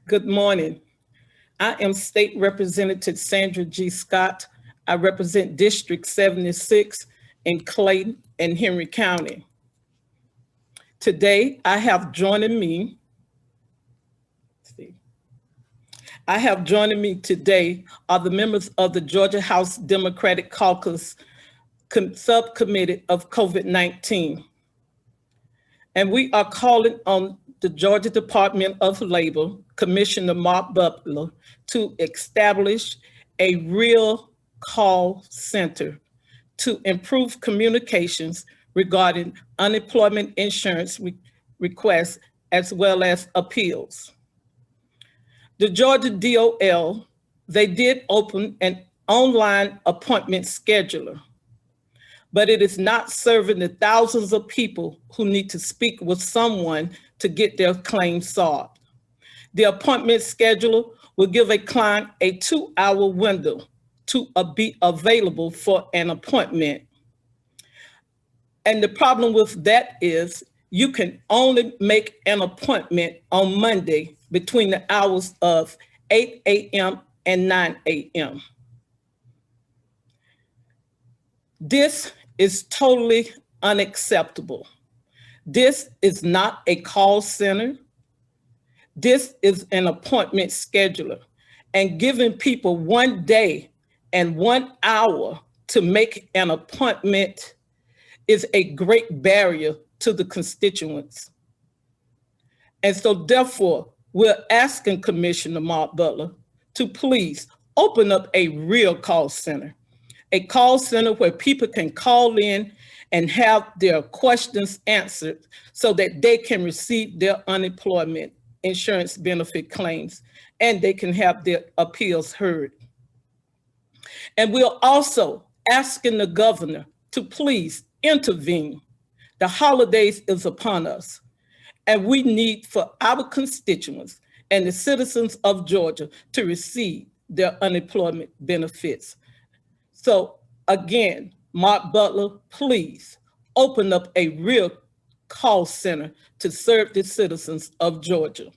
Good morning. I am State Representative Sandra G. Scott. I represent District 76 in Clayton and Henry County. Today, I have joining me today are the members of the Georgia House Democratic Caucus Subcommittee of COVID-19. And we are calling on the Georgia Department of Labor, Commissioner Mark Butler, to establish a real call center to improve communications regarding unemployment insurance requests as well as appeals. The Georgia DOL, they did open an online appointment scheduler, but it is not serving the thousands of people who need to speak with someone to get their claim solved. The appointment scheduler will give a client a 2-hour window to be available for an appointment. And the problem with that is you can only make an appointment on Monday between the hours of 8 a.m. and 9 a.m. This is totally unacceptable. This is not a call center. This is an appointment scheduler, and giving people 1 day and 1 hour to make an appointment is a great barrier to the constituents. And so therefore, we're asking Commissioner Mark Butler to please open up a real call center where people can call in and have their questions answered so that they can receive their unemployment insurance benefit claims and they can have their appeals heard. And we're also asking the governor to please intervene. The holidays is upon us, and we need for our constituents and the citizens of Georgia to receive their unemployment benefits. So again, Mark Butler, please open up a real call center to serve the citizens of Georgia.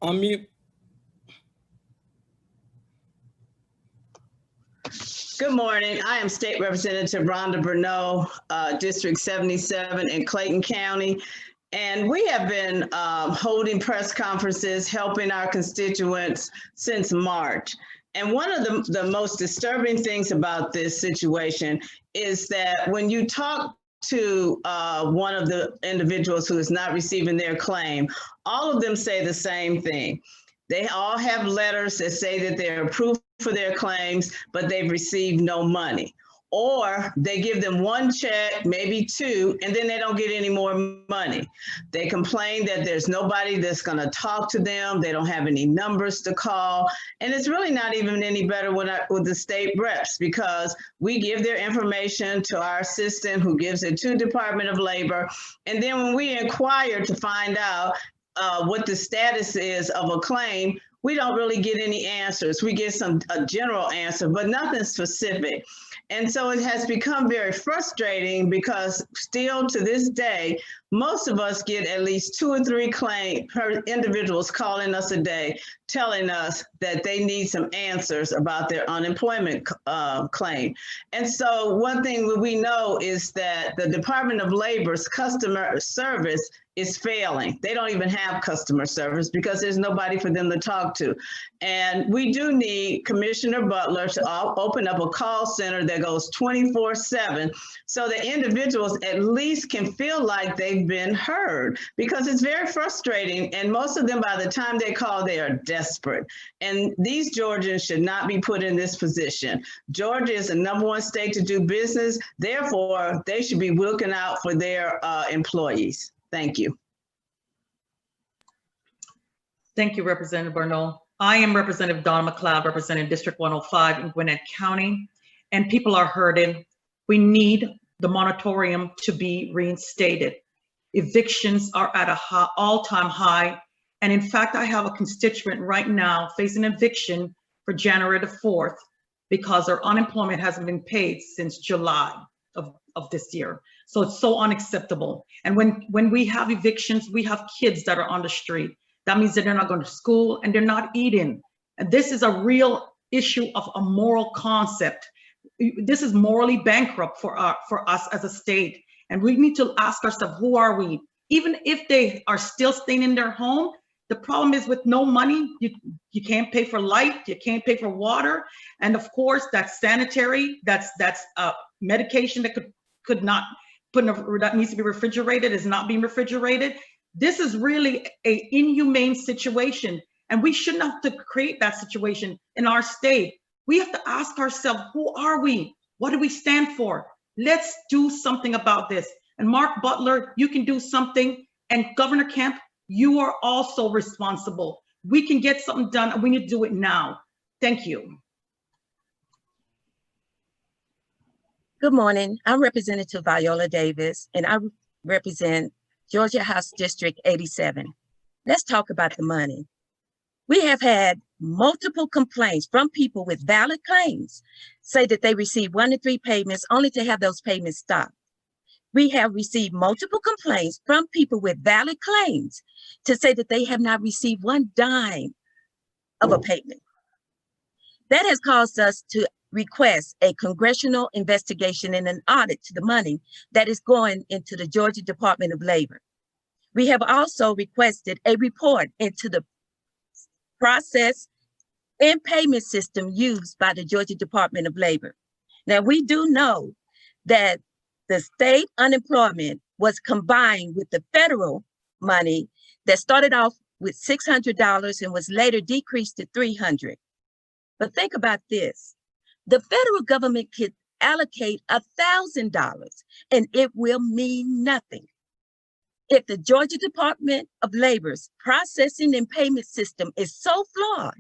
Unmute. Good morning. I am State Representative Rhonda Bruneau, District 77 in Clayton County. And we have been holding press conferences, helping our constituents since March. And one of the most disturbing things about this situation is that when you talk to one of the individuals who is not receiving their claim, all of them say the same thing. They all have letters that say that they're approved for their claims, but they've received no money. Or they give them one check, maybe two, and then they don't get any more money. They complain that there's nobody that's going to talk to them. They don't have any numbers to call. And it's really not even any better with the state reps, because we give their information to our assistant who gives it to Department of Labor. And then when we inquire to find out what the status is of a claim, we don't really get any answers. We get a general answer, but nothing specific. And so it has become very frustrating because still to this day, most of us get at least 2 or 3 individuals calling us a day, telling us that they need some answers about their unemployment claim. And so one thing that we know is that the Department of Labor's customer service is failing. They don't even have customer service because there's nobody for them to talk to. And we do need Commissioner Butler to open up a call center that goes 24/7 so that individuals at least can feel like they've been heard, because it's very frustrating. And most of them, by the time they call, they are desperate. And these Georgians should not be put in this position. Georgia is the #1 state to do business. Therefore, they should be looking out for their employees. Thank you. Thank you, Representative Bruneau. I am Representative Donna McLeod, representing District 105 in Gwinnett County, and people are hurting. We need the moratorium to be reinstated. Evictions are at an all-time high, and in fact, I have a constituent right now facing eviction for January the 4th. because their unemployment hasn't been paid since July of this year. So it's so unacceptable. And when we have evictions, we have kids that are on the street. That means that they're not going to school and they're not eating. And this is a real issue of a moral concept. This is morally bankrupt for us as a state. And we need to ask ourselves, who are we? Even if they are still staying in their home, the problem is with no money, you can't pay for light, you can't pay for water. And of course, that's sanitary, that's medication that could not that needs to be refrigerated is not being refrigerated. This is really an inhumane situation. And we shouldn't have to create that situation in our state. We have to ask ourselves, who are we? What do we stand for? Let's do something about this. And Mark Butler, you can do something. And Governor Kemp, you are also responsible. We can get something done and we need to do it now. Thank you. Good morning. I'm Representative Viola Davis, and I represent Georgia House District 87. Let's talk about the money. We have had multiple complaints from people with valid claims say that they received 1 to 3 payments only to have those payments stopped. We have received multiple complaints from people with valid claims to say that they have not received 1 dime of a payment. That has caused us to request a congressional investigation and an audit to the money that is going into the Georgia Department of Labor. We have also requested a report into the process and payment system used by the Georgia Department of Labor. Now, we do know that the state unemployment was combined with the federal money that started off with $600 and was later decreased to $300. But think about this. The federal government could allocate $1,000 and it will mean nothing. If the Georgia Department of Labor's processing and payment system is so flawed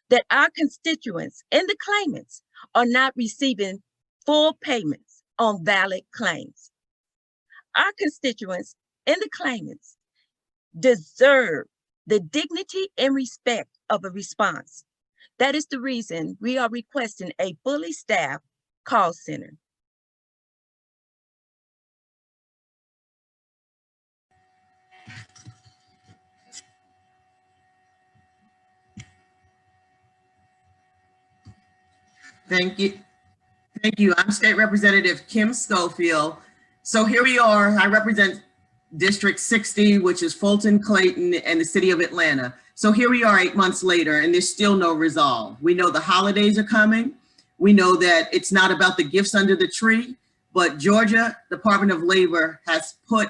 that our constituents and the claimants are not receiving full payments on valid claims. Our constituents and the claimants deserve the dignity and respect of a response. That is the reason we are requesting a fully staffed call center. Thank you. Thank you. I'm State Representative Kim Schofield. So here we are. I represent District 60, which is Fulton, Clayton, and the city of Atlanta. So here we are 8 months later, and there's still no resolve. We know the holidays are coming. We know that it's not about the gifts under the tree, but Georgia Department of Labor has put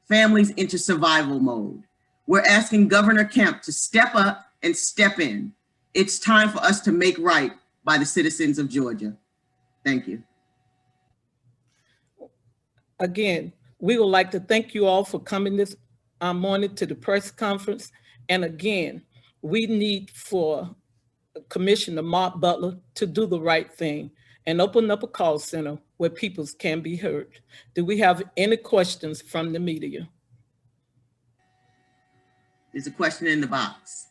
families into survival mode. We're asking Governor Kemp to step up and step in. It's time for us to make right by the citizens of Georgia. Thank you. Again, we would like to thank you all for coming this morning to the press conference. And again, we need for Commissioner Mark Butler to do the right thing and open up a call center where people can be heard. Do we have any questions from the media? There's a question in the box.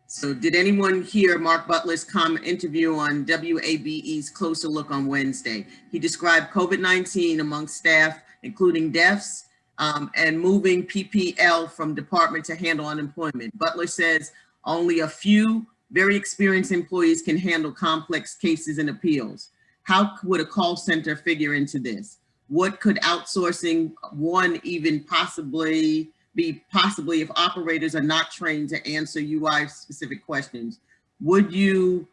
So did anyone hear Mark Butler's interview on WABE's Closer Look on Wednesday? He described COVID-19 among staff, including deaths, and moving PPL from department to handle unemployment. Butler says only a few very experienced employees can handle complex cases and appeals. How would a call center figure into this? What could outsourcing one even possibly if operators are not trained to answer UI specific questions? Would you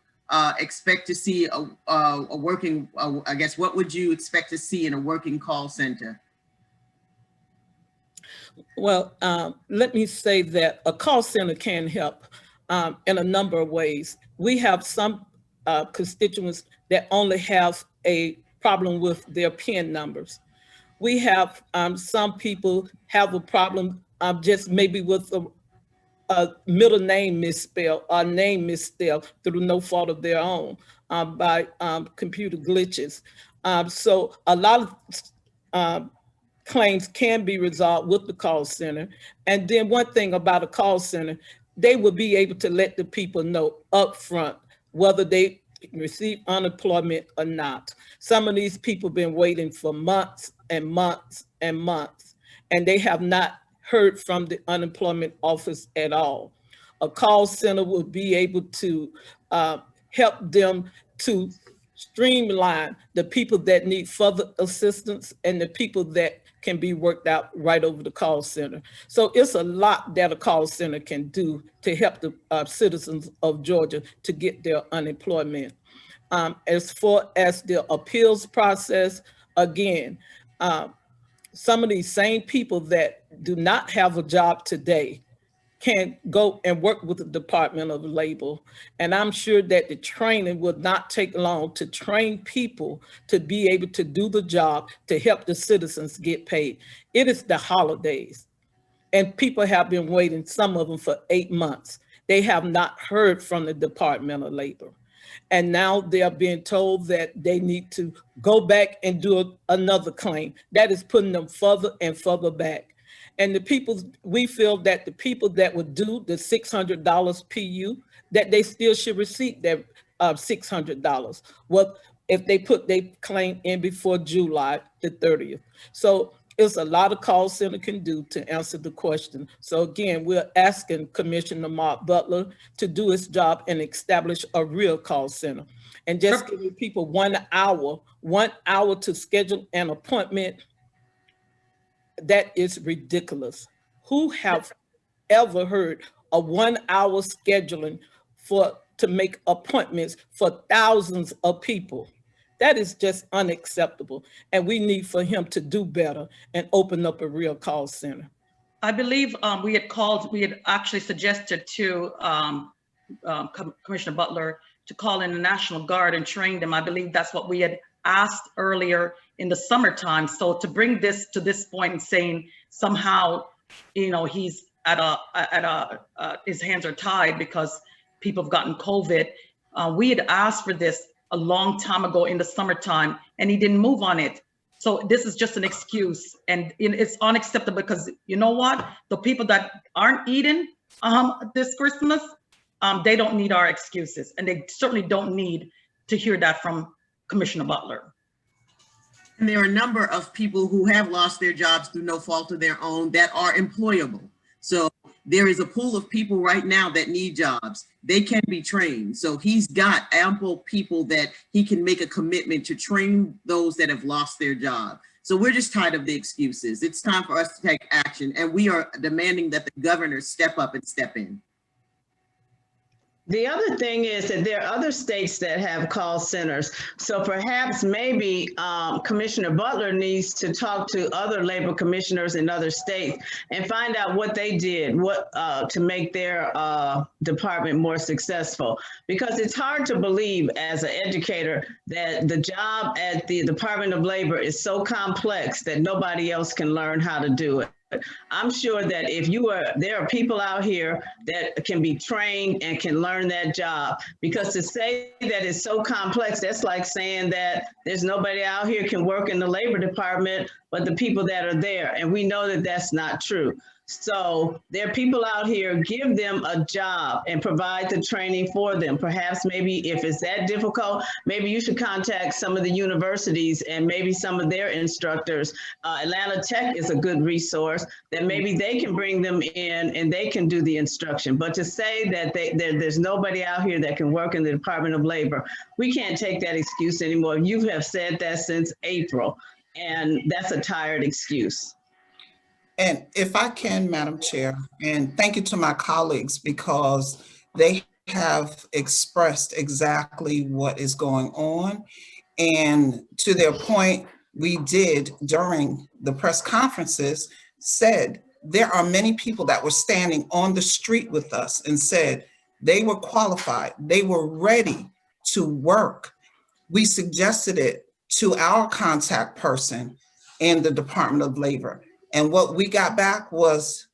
expect to see a working, I guess, what would you expect to see in a working call center? Well, let me say that a call center can help in a number of ways. We have some constituents that only have a problem with their PIN numbers. We have some people have a problem just maybe with a middle name misspelled or name misspelled through no fault of their own by computer glitches. So a lot of claims can be resolved with the call center. And then one thing about a call center, they will be able to let the people know upfront whether they receive unemployment or not. Some of these people been waiting for months and months and months, and they have not heard from the unemployment office at all. A call center will be able to help them to streamline the people that need further assistance and the people that can be worked out right over the call center. So it's a lot that a call center can do to help the citizens of Georgia to get their unemployment. As far as the appeals process, again, some of these same people that do not have a job today can go and work with the Department of Labor. And I'm sure that the training will not take long to train people to be able to do the job to help the citizens get paid. It is the holidays, and people have been waiting, some of them for 8 months. They have not heard from the Department of Labor. And now they are being told that they need to go back and do another claim. That is putting them further and further back. And the people, we feel that the people that would do the $600 PU, that they still should receive their $600. Well, if they put their claim in before July the 30th. So it's a lot of call center can do to answer the question. So again, we're asking Commissioner Mark Butler to do his job and establish a real call center. And just giving people 1 hour to schedule an appointment, that is ridiculous. Who have ever heard of 1 hour scheduling to make appointments for thousands of people? That is just unacceptable. And we need for him to do better and open up a real call center. I believe we had actually suggested to Commissioner Butler to call in the National Guard and train them. I believe that's what we had asked earlier in the summertime. So to bring this to this point and saying somehow, he's his hands are tied because people have gotten COVID. We had asked for this a long time ago in the summertime, and he didn't move on it. So this is just an excuse, and it's unacceptable because you know what? The people that aren't eating this Christmas, they don't need our excuses, and they certainly don't need to hear that from Commissioner Butler. And there are a number of people who have lost their jobs through no fault of their own that are employable. So there is a pool of people right now that need jobs. They can be trained. So he's got ample people that he can make a commitment to train those that have lost their job. So we're just tired of the excuses. It's time for us to take action, and we are demanding that the governor step up and step in. The other thing is that there are other states that have call centers. So perhaps maybe Commissioner Butler needs to talk to other labor commissioners in other states and find out what they did, to make their department more successful. Because it's hard to believe as an educator that the job at the Department of Labor is so complex that nobody else can learn how to do it. I'm sure that there are people out here that can be trained and can learn that job, because to say that it's so complex, that's like saying that there's nobody out here can work in the labor department but the people that are there. And we know that that's not true. So there are people out here, give them a job and provide the training for them. Perhaps maybe if it's that difficult, maybe you should contact some of the universities and maybe some of their instructors. Atlanta Tech is a good resource that maybe they can bring them in and they can do the instruction. But to say that there's nobody out here that can work in the Department of Labor, we can't take that excuse anymore. You have said that since April, and that's a tired excuse. And if I can, Madam Chair, and thank you to my colleagues because they have expressed exactly what is going on. And to their point, we did during the press conferences said there are many people that were standing on the street with us and said they were qualified, they were ready to work. We suggested it to our contact person in the Department of Labor. And what we got back was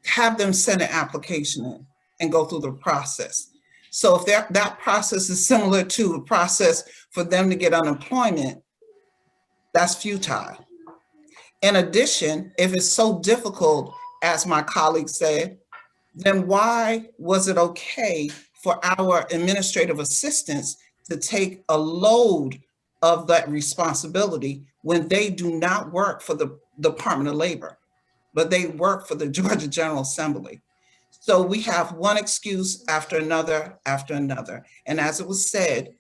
have them send an application in and go through the process. So if that process is similar to the process for them to get unemployment, that's futile. In addition, if it's so difficult, as my colleague said, then why was it okay for our administrative assistants to take a load of that responsibility when they do not work for the Department of Labor, but they work for the Georgia General Assembly. So we have one excuse after another after another. And as it was said,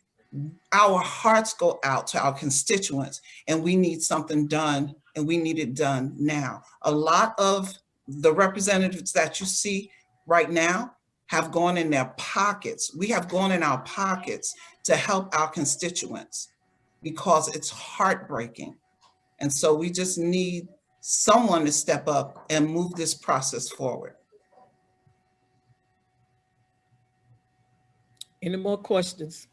our hearts go out to our constituents, and we need something done, and we need it done now. A lot of the representatives that you see right now have gone in their pockets. We have gone in our pockets to help our constituents because it's heartbreaking. And so we just need someone to step up and move this process forward. Any more questions?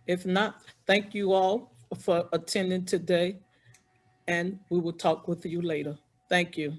If not, thank you all for attending today, and we will talk with you later. Thank you.